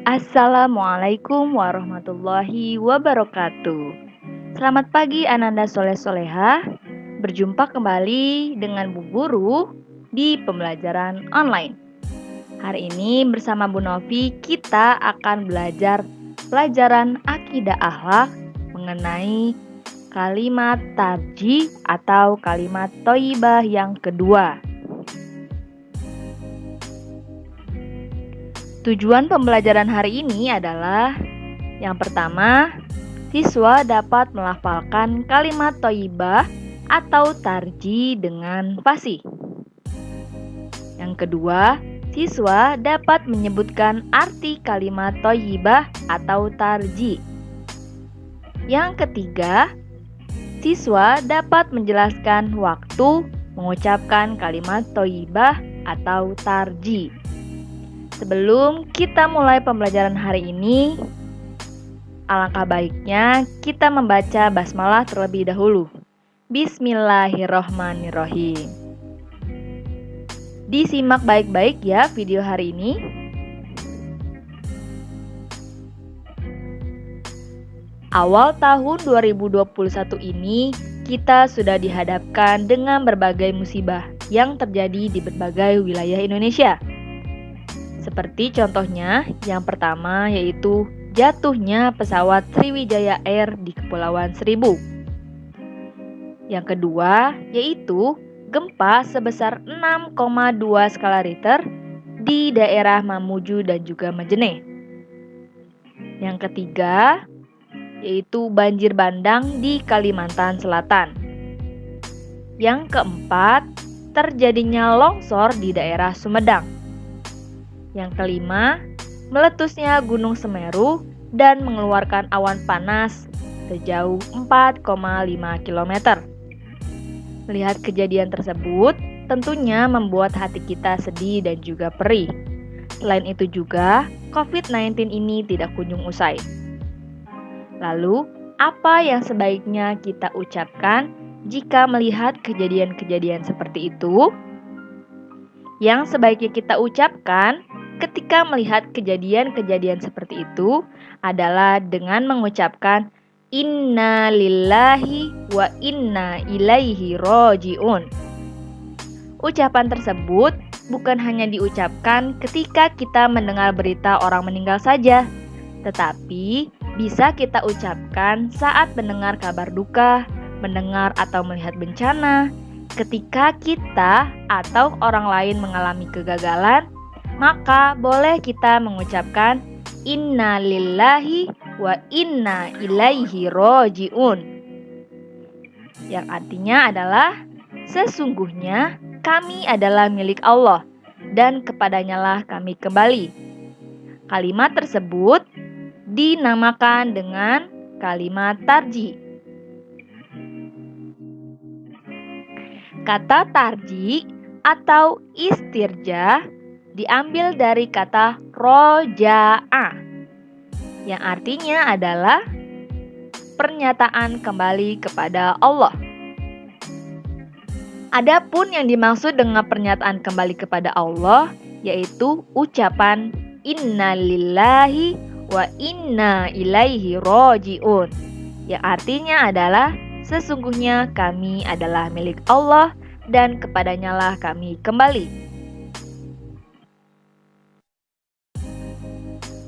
Assalamualaikum warahmatullahi wabarakatuh. Selamat pagi Ananda Soleh Soleha. Berjumpa kembali dengan Bu Guru di pembelajaran online. Hari ini bersama Bu Novi kita akan belajar pelajaran akidah akhlak mengenai kalimat tarjih atau kalimat thayyibah yang kedua. Tujuan pembelajaran hari ini adalah yang pertama, siswa dapat melafalkan kalimat thayyibah atau tarjih dengan fasih. Yang kedua, siswa dapat menyebutkan arti kalimat thayyibah atau tarjih. Yang ketiga, siswa dapat menjelaskan waktu mengucapkan kalimat thayyibah atau tarjih. Sebelum kita mulai pembelajaran hari ini, alangkah baiknya kita membaca basmalah terlebih dahulu. Bismillahirrohmanirrohim. Disimak baik-baik ya video hari ini. Awal tahun 2021 ini, kita sudah dihadapkan dengan berbagai musibah yang terjadi di berbagai wilayah Indonesia. Seperti contohnya, yang pertama yaitu jatuhnya pesawat Sriwijaya Air di Kepulauan Seribu. Yang kedua yaitu gempa sebesar 6,2 skala Richter di daerah Mamuju dan juga Majene. Yang ketiga yaitu banjir bandang di Kalimantan Selatan. Yang keempat, terjadinya longsor di daerah Sumedang. Yang kelima, meletusnya Gunung Semeru dan mengeluarkan awan panas sejauh 4,5 km. Melihat kejadian tersebut, tentunya membuat hati kita sedih dan juga perih. Selain itu juga, COVID-19 ini tidak kunjung usai. Lalu, apa yang sebaiknya kita ucapkan jika melihat kejadian-kejadian seperti itu? Yang sebaiknya kita ucapkan ketika melihat kejadian-kejadian seperti itu adalah dengan mengucapkan Inna lillahi wa inna ilaihi roji'un. Ucapan tersebut bukan hanya diucapkan ketika kita mendengar berita orang meninggal saja, tetapi bisa kita ucapkan saat mendengar kabar duka, mendengar atau melihat bencana, ketika kita atau orang lain mengalami kegagalan, maka boleh kita mengucapkan Inna lillahi wa inna ilaihi roji'un, yang artinya adalah sesungguhnya kami adalah milik Allah dan kepadanyalah kami kembali. Kalimat tersebut dinamakan dengan kalimat tarjih. Kata tarjih atau istirja diambil dari kata roja'a, yang artinya adalah pernyataan kembali kepada Allah. Adapun yang dimaksud dengan pernyataan kembali kepada Allah yaitu ucapan Inna lillahi wa inna ilaihi roji'un, yang artinya adalah sesungguhnya kami adalah milik Allah dan kepadanyalah kami kembali.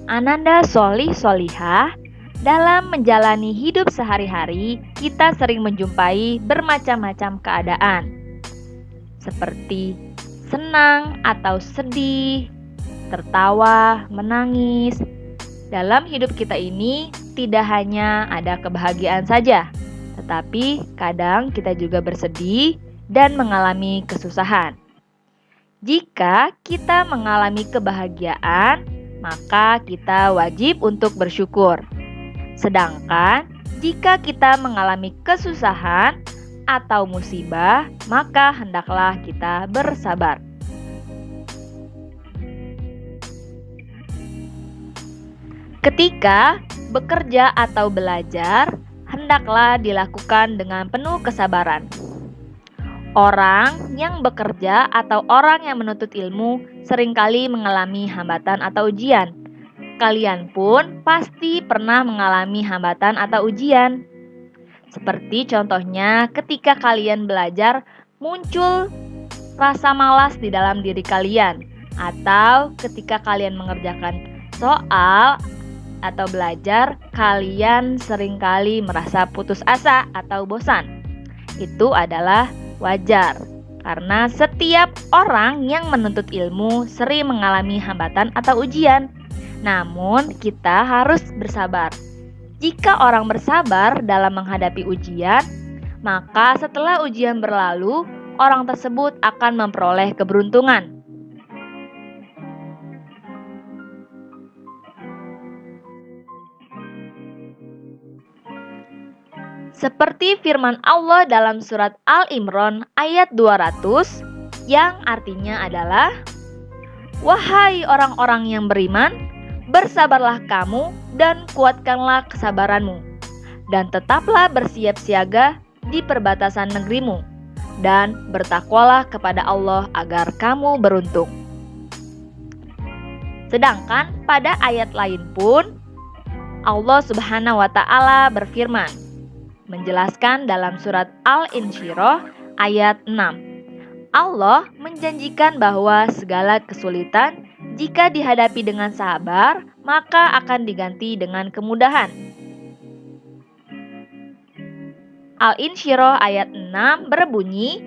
Ananda Solih Solihah, dalam menjalani hidup sehari-hari, kita sering menjumpai bermacam-macam keadaan, seperti senang atau sedih, tertawa, menangis. Dalam hidup kita ini tidak hanya ada kebahagiaan saja, tetapi kadang kita juga bersedih dan mengalami kesusahan. Jika kita mengalami kebahagiaan, maka kita wajib untuk bersyukur. Sedangkan jika kita mengalami kesusahan atau musibah, maka hendaklah kita bersabar. Ketika bekerja atau belajar, hendaklah dilakukan dengan penuh kesabaran. Orang yang bekerja atau orang yang menuntut ilmu seringkali mengalami hambatan atau ujian. kalian pun pasti pernah mengalami hambatan atau ujian. Seperti contohnya ketika kalian belajar muncul rasa malas di dalam diri kalian, atau ketika kalian mengerjakan soal atau belajar, kalian seringkali merasa putus asa atau bosan. Itu adalah wajar, karena setiap orang yang menuntut ilmu sering mengalami hambatan atau ujian. Namun, kita harus bersabar. Jika orang bersabar dalam menghadapi ujian, maka setelah ujian berlalu, orang tersebut akan memperoleh keberuntungan. Seperti firman Allah dalam surat Al-Imran ayat 200 yang artinya adalah, "Wahai orang-orang yang beriman, bersabarlah kamu dan kuatkanlah kesabaranmu, dan tetaplah bersiap siaga di perbatasan negerimu, dan bertakwalah kepada Allah agar kamu beruntung." Sedangkan pada ayat lain pun Allah Subhanahu wa Ta'ala berfirman, menjelaskan dalam surat Al-Insyirah ayat 6. Allah menjanjikan bahwa segala kesulitan jika dihadapi dengan sabar, maka akan diganti dengan kemudahan. Al-Insyirah ayat 6 berbunyi,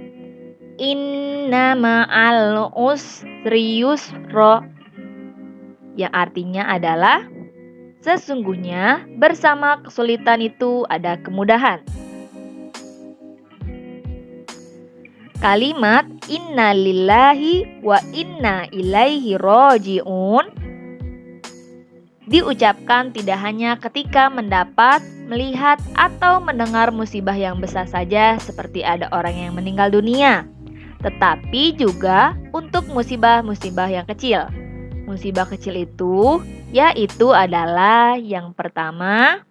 "Inna ma'al usri yusra", yang artinya adalah sesungguhnya bersama kesulitan itu ada kemudahan. Kalimat inna lillahi wa inna ilaihi roji'un diucapkan tidak hanya ketika mendapat, melihat, atau mendengar musibah yang besar saja seperti ada orang yang meninggal dunia, tetapi juga untuk musibah-musibah yang kecil. Musibah kecil itu yaitu adalah yang pertama,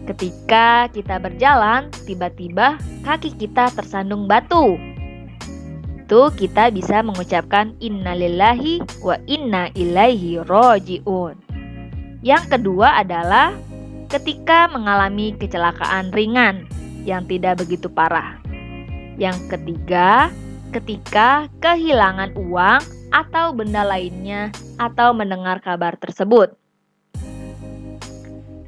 ketika kita berjalan tiba-tiba kaki kita tersandung batu. Itu kita bisa mengucapkan innalillahi wa inna ilaihi roji'un. Yang kedua adalah ketika mengalami kecelakaan ringan yang tidak begitu parah. Yang ketiga, ketika kehilangan uang atau benda lainnya atau mendengar kabar tersebut.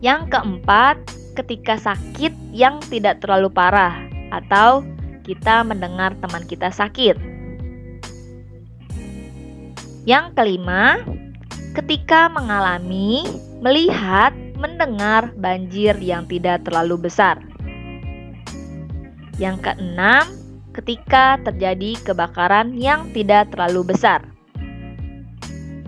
Yang keempat, ketika sakit yang tidak terlalu parah atau kita mendengar teman kita sakit. Yang kelima, ketika mengalami, melihat, mendengar banjir yang tidak terlalu besar. Yang keenam, ketika terjadi kebakaran yang tidak terlalu besar.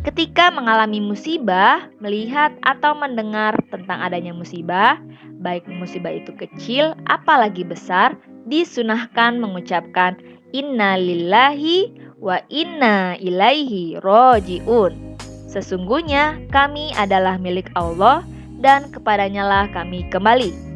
Ketika mengalami musibah, melihat atau mendengar tentang adanya musibah, baik musibah itu kecil apalagi besar, disunahkan mengucapkan inna lillahi wa inna ilaihi roji'un. Sesungguhnya kami adalah milik Allah dan kepadanyalah kami kembali.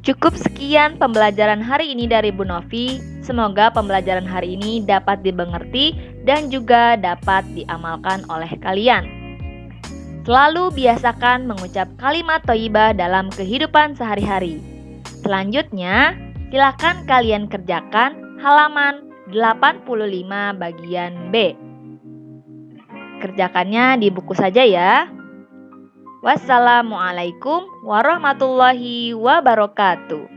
Cukup sekian pembelajaran hari ini dari Bu Novi. Semoga pembelajaran hari ini dapat dimengerti dan juga dapat diamalkan oleh kalian. Selalu biasakan mengucap kalimat thayyibah dalam kehidupan sehari-hari. Selanjutnya, silakan kalian kerjakan halaman 85 bagian B. Kerjakannya di buku saja ya. Wassalamualaikum warahmatullahi wabarakatuh.